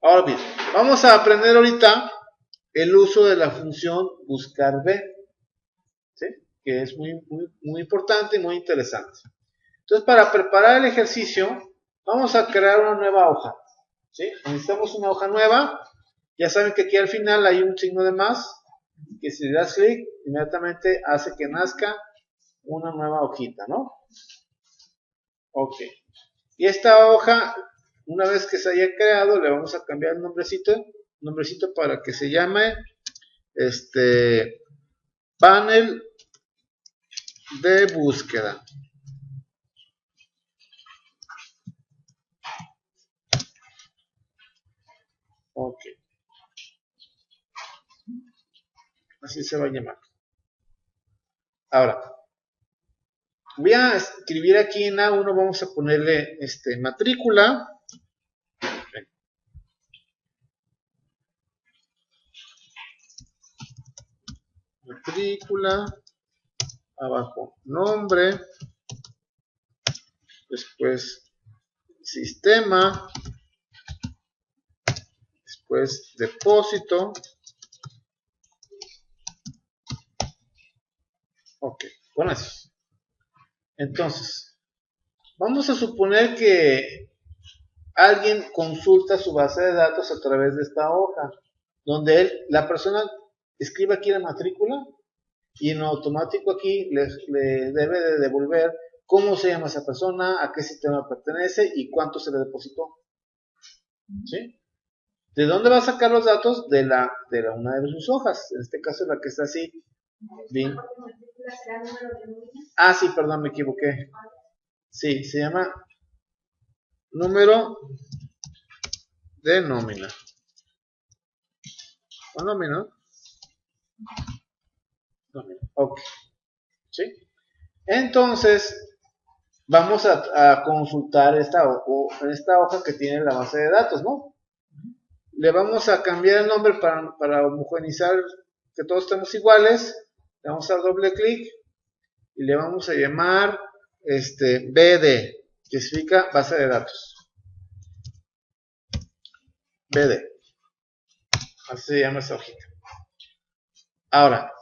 Ahora bien, vamos a aprender ahorita el uso de la función buscar B, ¿sí? Que es muy importante y muy interesante. Entonces, para preparar el ejercicio, vamos a crear una nueva hoja, ¿sí? Necesitamos una hoja nueva. Ya saben que aquí al final hay un signo de más, que si le das clic, inmediatamente hace que nazca una nueva hojita, ¿no? Ok. Y esta hoja, una vez que se haya creado, le vamos a cambiar el nombrecito para que se llame panel de búsqueda. Ok. Así se va a llamar. Ahora, voy a escribir aquí en A1, vamos a ponerle matrícula. Matrícula, abajo nombre, después sistema, después depósito. Ok, con eso. Entonces, vamos a suponer que alguien consulta su base de datos a través de esta hoja, donde la persona escribe aquí la matrícula y en automático aquí le debe de devolver cómo se llama esa persona, a qué sistema pertenece y cuánto se le depositó. ¿Sí? ¿De dónde va a sacar los datos? De una de sus hojas, en este caso la que está así. Bien. Ah, sí, perdón, me equivoqué. Sí, se llama número de nómina. ¿O nómina? Nómina. Ok. ¿Sí? Entonces, vamos a consultar esta hoja que tiene la base de datos, ¿no? Le vamos a cambiar el nombre para homogeneizar, que todos estemos iguales. Le vamos a dar doble clic y le vamos a llamar BD, que significa base de datos. BD. Así se llama esa hojita. Ahora,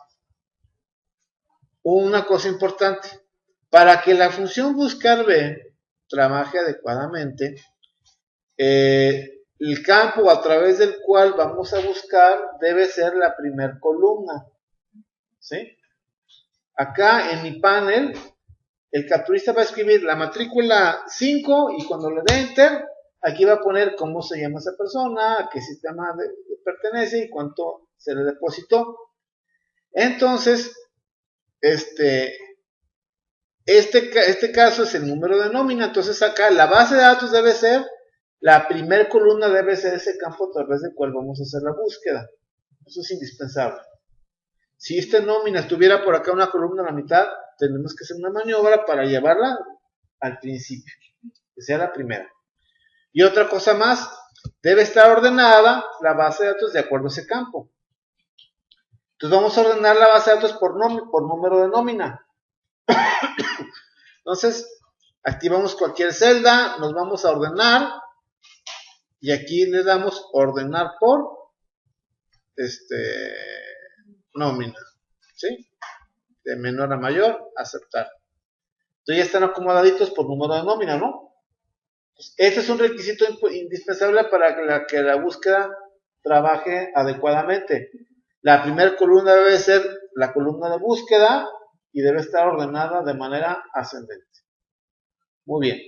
una cosa importante. Para que la función buscar B trabaje adecuadamente, el campo a través del cual vamos a buscar debe ser la primera columna. ¿Sí? Acá en mi panel, el capturista va a escribir la matrícula 5 y cuando le dé enter, aquí va a poner cómo se llama esa persona, a qué sistema pertenece y cuánto se le depositó. Entonces, este caso es el número de nómina. Entonces acá la base de datos debe ser, la primera columna debe ser ese campo a través del cual vamos a hacer la búsqueda. Eso es indispensable. Si esta nómina estuviera por acá una columna a la mitad, tenemos que hacer una maniobra para llevarla al principio, que sea la primera. Y otra cosa más, debe estar ordenada la base de datos de acuerdo a ese campo. Entonces vamos a ordenar la base de datos por número de nómina. Entonces, activamos cualquier celda, nos vamos a ordenar y aquí le damos ordenar por nómina, ¿sí? De menor a mayor, aceptar. Entonces ya están acomodaditos por número de nómina, ¿no? Este es un requisito indispensable para que la búsqueda trabaje adecuadamente. La primera columna debe ser la columna de búsqueda y debe estar ordenada de manera ascendente. Muy bien.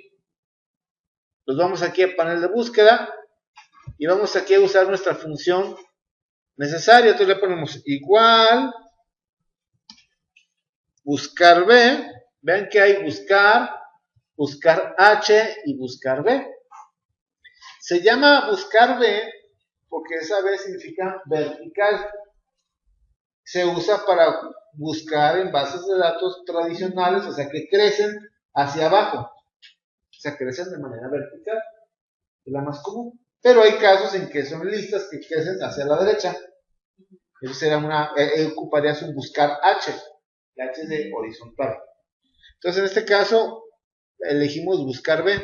Nos vamos aquí al panel de búsqueda y vamos aquí a usar nuestra función necesaria. Entonces le ponemos igual buscar B. Vean que hay buscar H y buscar B. Se llama buscar B porque esa B significa vertical. Se usa para buscar en bases de datos tradicionales, o sea que crecen hacia abajo. O sea, crecen de manera vertical. Es la más común. Pero hay casos en que son listas que crecen hacia la derecha. Eso será ocuparías un buscar H. La H es de horizontal. Entonces, en este caso, elegimos buscar B.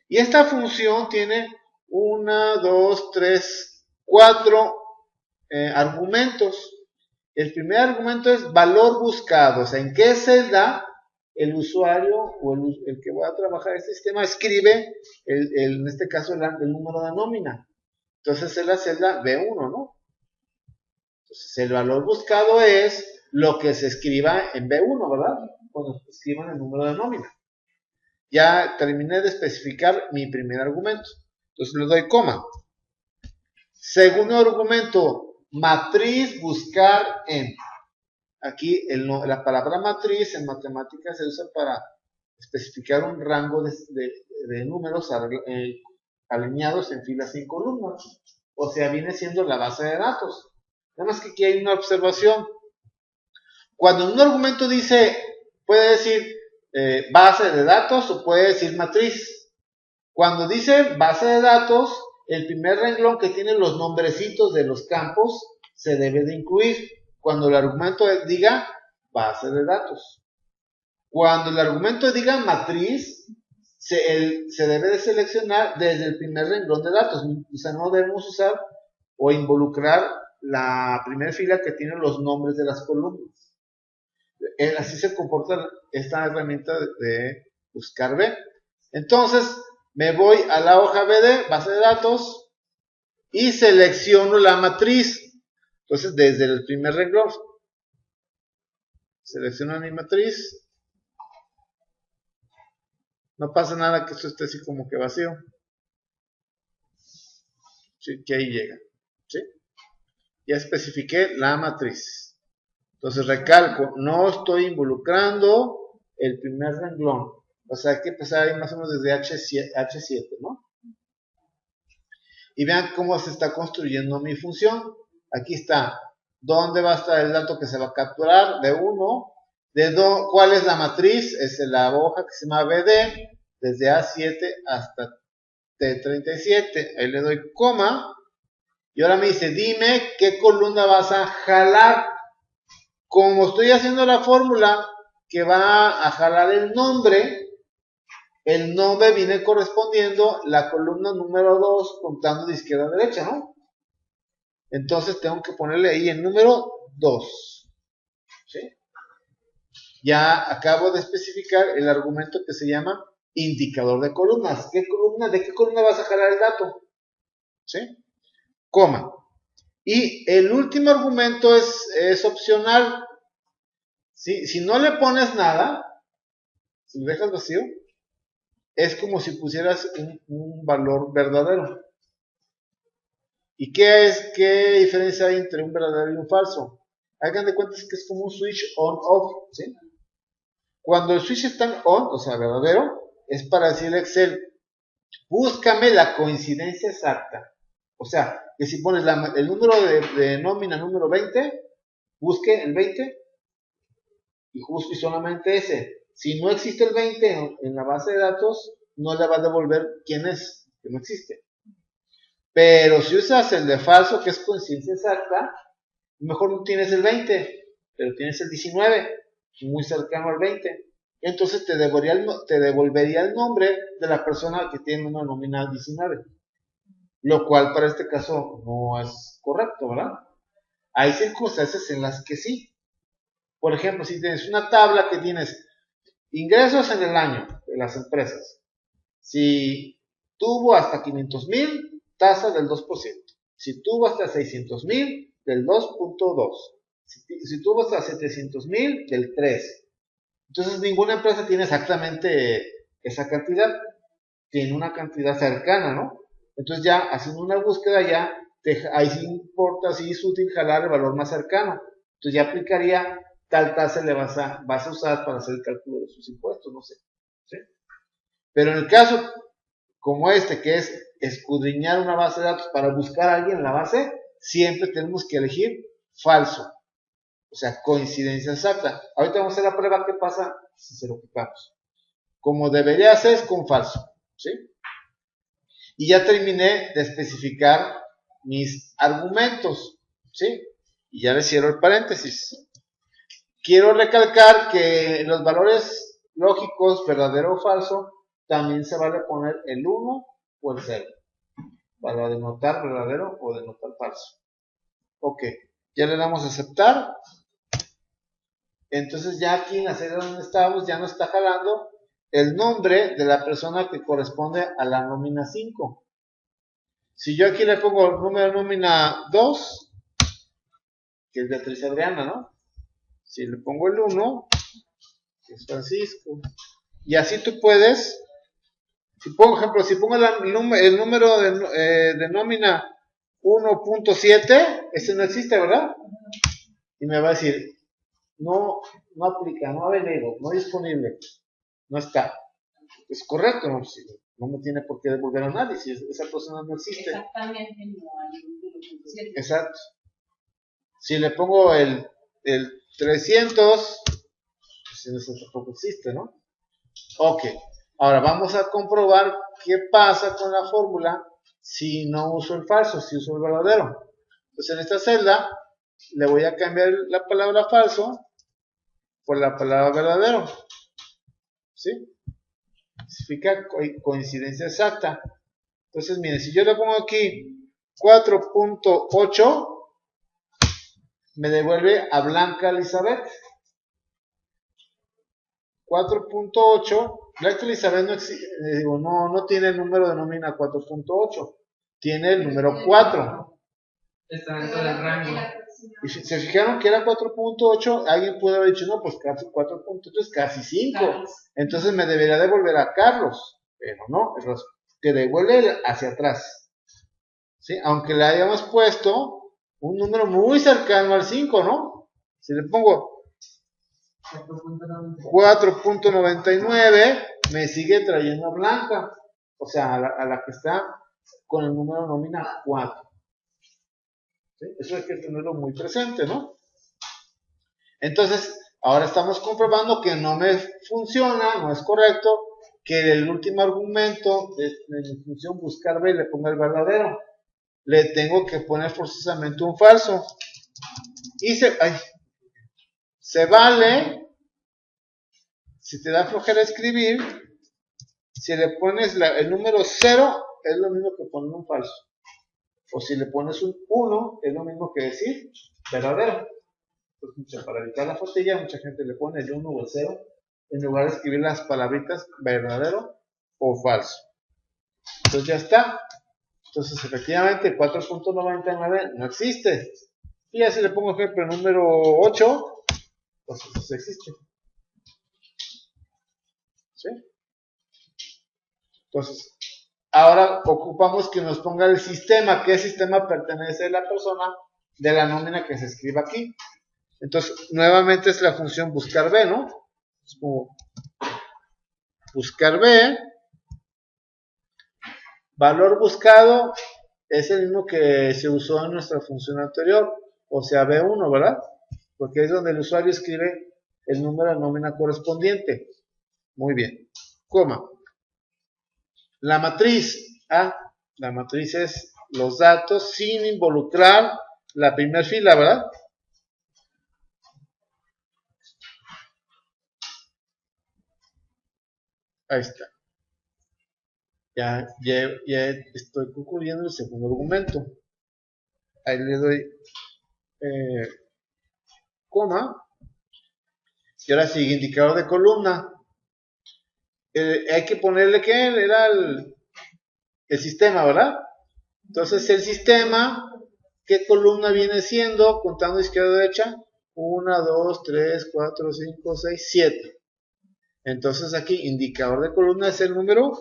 Y esta función tiene 1, 2, 3, 4 argumentos. El primer argumento es valor buscado, o sea, en qué celda el usuario o el que va a trabajar este sistema escribe, en este caso, el número de nómina. Entonces es la celda B1, ¿no? Entonces el valor buscado es lo que se escriba en B1, ¿verdad? Cuando escriban el número de nómina. Ya terminé de especificar mi primer argumento. Entonces le doy coma. Segundo argumento, matriz buscar en. Aquí la palabra matriz en matemáticas se usa para especificar un rango de números alineados en filas sin columnas. O sea, viene siendo la base de datos. Nada más que aquí hay una observación. Cuando un argumento puede decir base de datos o puede decir matriz. Cuando dice base de datos, el primer renglón que tiene los nombrecitos de los campos se debe de incluir. Cuando el argumento diga base de datos. Cuando el argumento diga matriz, se debe de seleccionar desde el primer renglón de datos. O sea, no debemos usar o involucrar la primera fila que tiene los nombres de las columnas. Así se comporta esta herramienta de buscar B. Entonces, me voy a la hoja BD, base de datos, y selecciono la matriz. Entonces, desde el primer renglón, selecciono mi matriz. No pasa nada que esto esté así como que vacío. ¿Sí? Que ahí llega. ¿Sí? Ya especifiqué la matriz. Entonces recalco, no estoy involucrando el primer renglón. O sea, hay que empezar ahí más o menos desde H7, ¿no? Y vean cómo se está construyendo mi función. Aquí está. ¿Dónde va a estar el dato que se va a capturar? De 1. ¿Cuál es la matriz? Es la hoja que se llama BD. Desde A7 hasta T37. Ahí le doy coma. Y ahora me dice, dime qué columna vas a jalar. Como estoy haciendo la fórmula que va a jalar el nombre viene correspondiendo la columna número 2 contando de izquierda a derecha, ¿no? Entonces tengo que ponerle ahí el número 2. ¿Sí? Ya acabo de especificar el argumento que se llama indicador de columnas. ¿De qué columna vas a jalar el dato? ¿Sí? Coma. Y el último argumento es opcional. ¿Sí? Si no le pones nada, si lo dejas vacío, es como si pusieras un valor verdadero. ¿Y qué diferencia hay entre un verdadero y un falso? Hagan de cuenta que es como un switch on-off, ¿sí? Cuando el switch está en on, o sea, verdadero, es para decirle a Excel, búscame la coincidencia exacta. O sea, que si pones el número de nómina número 20, busque el 20 y solamente ese. Si no existe el 20 en la base de datos, no le va a devolver quién es, que no existe. Pero si usas el de falso, que es coincidencia exacta, mejor no tienes el 20, pero tienes el 19, muy cercano al 20. Entonces te devolvería el nombre de la persona que tiene una nómina 19. Lo cual para este caso no es correcto, ¿verdad? Hay circunstancias en las que sí. Por ejemplo, si tienes una tabla que tienes ingresos en el año de las empresas. Si tuvo hasta 500,000, tasa del 2%. Si tuvo hasta 600,000, del 2.2. Si tuvo hasta 700,000, del 3. Entonces ninguna empresa tiene exactamente esa cantidad. Tiene una cantidad cercana, ¿no? Entonces ya haciendo una búsqueda ahí sí importa, sí es útil jalar el valor más cercano. Entonces ya aplicaría tal tasa le vas a usar para hacer el cálculo de sus impuestos, no sé. ¿Sí? Pero en el caso como que es escudriñar una base de datos para buscar a alguien en la base, siempre tenemos que elegir falso. O sea, coincidencia exacta. Ahorita vamos a hacer la prueba qué pasa si se lo quitamos. Como debería ser es con falso. ¿Sí? Y ya terminé de especificar mis argumentos. ¿Sí? Y ya le cierro el paréntesis. Quiero recalcar que los valores lógicos, verdadero o falso, también se vale poner el 1 o el 0. para denotar verdadero o denotar falso. Ok, ya le damos a aceptar. Entonces ya aquí en la celda donde estábamos ya nos está jalando el nombre de la persona que corresponde a la nómina 5. Si yo aquí le pongo el número de nómina 2, que es Beatriz Adriana, ¿no? Si le pongo el 1, que es Francisco. Y así tú puedes, si pongo el número de nómina 1.7, ese no existe, ¿verdad? Y me va a decir, no aplica, no ha venido, no disponible, no está. Es correcto, ¿no? Si no me tiene por qué devolver a nadie, si esa persona no existe. Exactamente, no hay 1.7. Exacto. Si le pongo el 300, pues eso tampoco existe, ¿no? Ok, ahora vamos a comprobar qué pasa con la fórmula si no uso el falso, si uso el verdadero. Entonces en esta celda le voy a cambiar la palabra falso por la palabra verdadero. ¿Sí? Significa coincidencia exacta. Entonces miren, si yo le pongo aquí 4.8, me devuelve a Blanca Elizabeth. 4.8, Blanca Elizabeth no tiene el número de nómina 4.8, tiene el número 4. Está dentro del rango. Y si se fijaron que era 4.8, alguien puede haber dicho, no, pues casi 4.8 es casi 5. Entonces me debería devolver a Carlos, pero no, es que devuelve hacia atrás. ¿Sí? Aunque le hayamos puesto un número muy cercano al 5, ¿no? Si le pongo 4.99, me sigue trayendo a Blanca, o sea, a la que está con el número nómina 4. ¿Sí? Eso hay que tenerlo muy presente, ¿no? Entonces, ahora estamos comprobando que no me funciona, no es correcto, que el último argumento de mi función buscar B le ponga el verdadero. Le tengo que poner forzosamente un falso. Y se vale, si te da flojera escribir, si le pones el número 0, es lo mismo que poner un falso. O si le pones un 1, es lo mismo que decir verdadero. Pues para evitar la fatiga, mucha gente le pone el 1 o el 0 en lugar de escribir las palabritas verdadero o falso. Entonces ya está. Entonces efectivamente 4.99 no existe. Y ya si le pongo ejemplo número 8, pues eso existe. ¿Sí? Entonces, ahora ocupamos que nos ponga el sistema. ¿Qué sistema pertenece a la persona de la nómina que se escriba aquí? Entonces, nuevamente es la función buscar B, ¿no? Es como buscar B. Valor buscado es el mismo que se usó en nuestra función anterior, o sea, B1, ¿verdad? Porque es donde el usuario escribe el número de nómina correspondiente. Muy bien. Coma. La matriz la matriz es los datos sin involucrar la primera fila, ¿verdad? Ahí está. Ya estoy concluyendo el segundo argumento. Ahí le doy coma. Y ahora sigue indicador de columna. Hay que ponerle que era el sistema, ¿verdad? Entonces el sistema, ¿qué columna viene siendo? Contando izquierda a derecha. 1, 2, 3, 4, 5, 6, 7. Entonces aquí indicador de columna es el número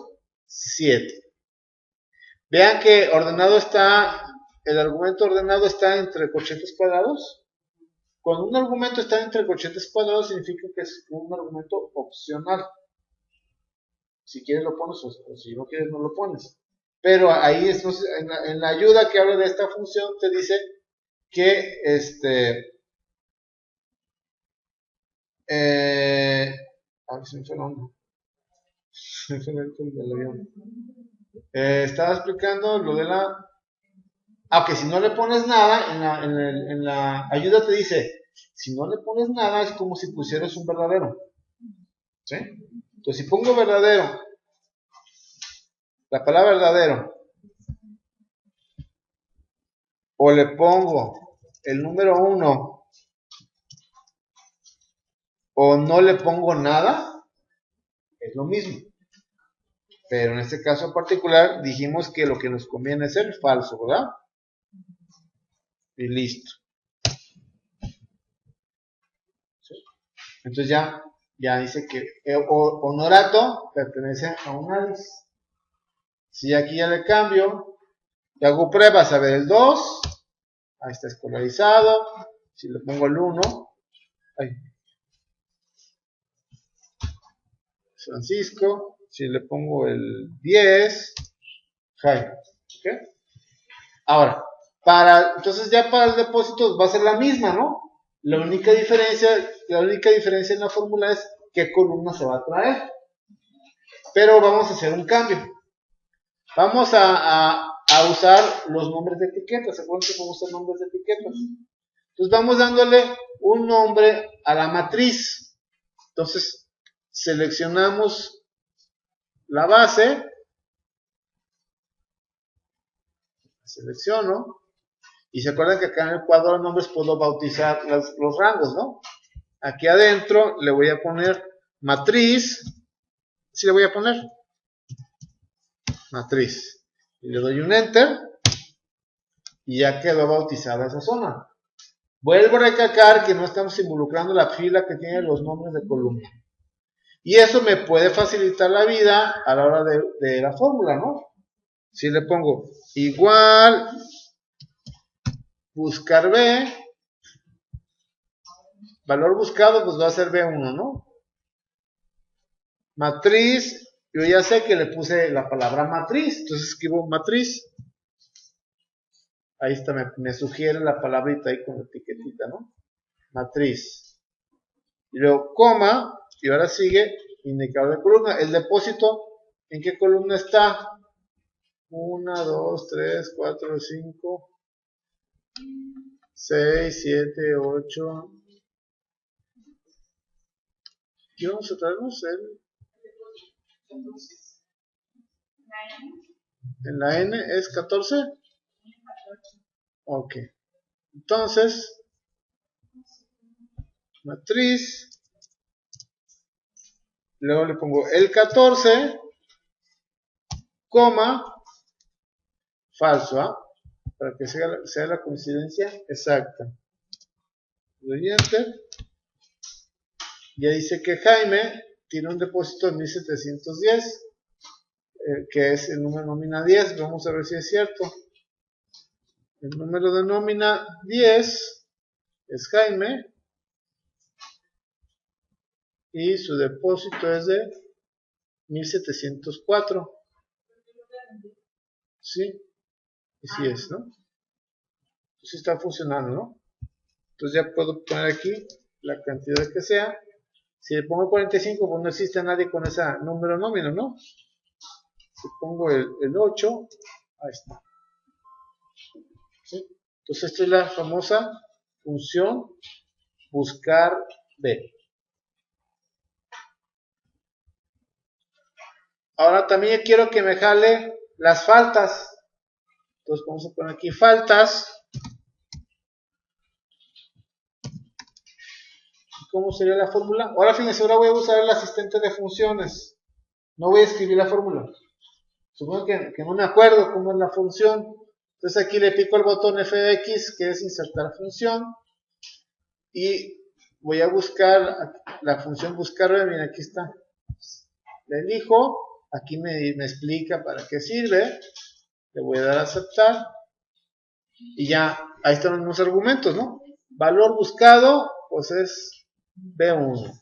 7. Vean que el argumento ordenado está entre corchetes cuadrados. Cuando un argumento está entre corchetes cuadrados significa que es un argumento opcional. Si quieres lo pones o si no quieres no lo pones. Pero ahí en la ayuda que habla de esta función te dice que a ver si me fue el nombre. Me fue el del avión. Estaba explicando lo de aunque si no le pones nada, en la ayuda te dice, si no le pones nada es como si pusieras un verdadero. ¿Sí? Entonces si pongo verdadero, la palabra verdadero, o le pongo el número 1 o no le pongo nada, es lo mismo. Pero en este caso en particular dijimos que lo que nos conviene es el falso, ¿verdad? Y listo. ¿Sí? Entonces ya dice que Honorato pertenece a un Alice. Si aquí ya le cambio, y hago pruebas, a ver el 2, ahí está escolarizado. Si le pongo el 1, ahí, Francisco. Si le pongo el 10, Jaime. ¿Ok? Ahora, entonces ya para el depósito va a ser la misma, ¿no? La única diferencia en la fórmula es qué columna se va a traer. Pero vamos a hacer un cambio. Vamos a usar los nombres de etiquetas. ¿Se acuerdan que vamos a usar nombres de etiquetas? Entonces vamos dándole un nombre a la matriz. Entonces seleccionamos la base. Selecciono. Y se acuerdan que acá en el cuadro de nombres puedo bautizar los rangos, ¿no? Aquí adentro le voy a poner matriz. ¿Sí le voy a poner? Matriz. Y le doy un enter. Y ya quedó bautizada esa zona. Vuelvo a recalcar que no estamos involucrando la fila que tiene los nombres de columna. Y eso me puede facilitar la vida a la hora de la fórmula, ¿no? Si le pongo igual buscar B, valor buscado pues va a ser B1, ¿no? Matriz, yo ya sé que le puse la palabra matriz, entonces escribo matriz. Ahí está, me sugiere la palabrita ahí con la etiquetita, ¿no? Matriz. Y luego coma, y ahora sigue indicador de columna. El depósito, ¿en qué columna está? 1, 2, 3, 4, 5, 6, 7, 8. ¿Y vamos a traernos en la N es 14? Ok. Entonces, matriz. Luego le pongo el 14, coma, falso, ¿ah? Para que sea la coincidencia exacta. Le doy enter. Ya dice que Jaime tiene un depósito de 1710, que es el número de nómina 10. Vamos a ver si es cierto. El número de nómina 10 es Jaime y su depósito es de 1704. Sí, así es, ¿no? Entonces está funcionando, ¿no? Entonces ya puedo poner aquí la cantidad que sea. Si le pongo 45, pues no existe nadie con ese número nómina, ¿no? Si pongo el 8, ahí está. ¿Sí? Entonces esta es la famosa función buscar B. Ahora también quiero que me jale las faltas. Entonces vamos a poner aquí faltas. ¿Cómo sería la fórmula? Ahora fíjense, ahora voy a usar el asistente de funciones. No voy a escribir la fórmula. Supongo que no me acuerdo cómo es la función. Entonces aquí le pico el botón F de X, que es insertar función. Y voy a buscar la función buscar. Miren, aquí está. La elijo. Aquí me explica para qué sirve. Le voy a dar a aceptar. Y ya, ahí están los argumentos, ¿no? Valor buscado, pues es B1.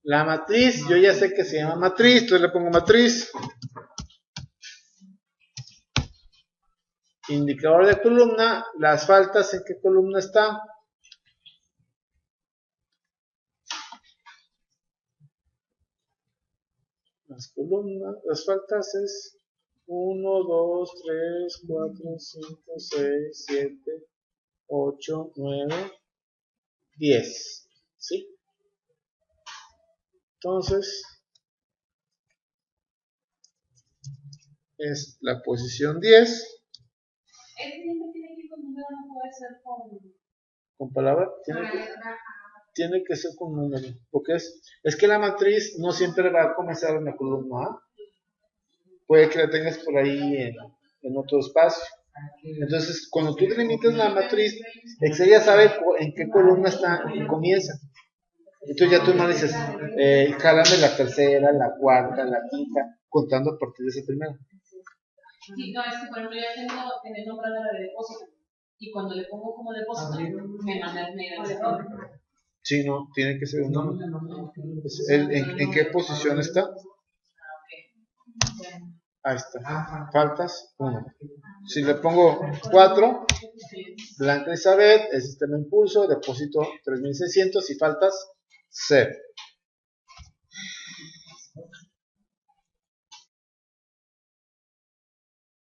La matriz, yo ya sé que se llama matriz, entonces le pongo matriz. Indicador de columna, las faltas, ¿en qué columna está? Las columnas, las faltas es 1, 2, 3, 4, 5, 6, 7, 8, 9, 10. ¿Sí? Entonces, es la posición 10. número no puede ser Con palabra, tiene que ser con número, porque es que la matriz no siempre va a comenzar en la columna A, puede que la tengas por ahí en otro espacio. Entonces, cuando tú delimitas la matriz, Excel ya sabe en qué columna comienza. Entonces ya tú no dices, jálame la tercera, la cuarta, la quinta, contando a partir de esa primera. Sí, no, es que por ejemplo ya tengo nombrada la de depósito. Y cuando le pongo como depósito, me manda el error. Sí, no, tiene que ser un número. ¿En qué posición está? Ahí está. Faltas 1. Si le pongo 4, Blanca Elizabeth, el sistema impulso, depósito 3600 y faltas 0.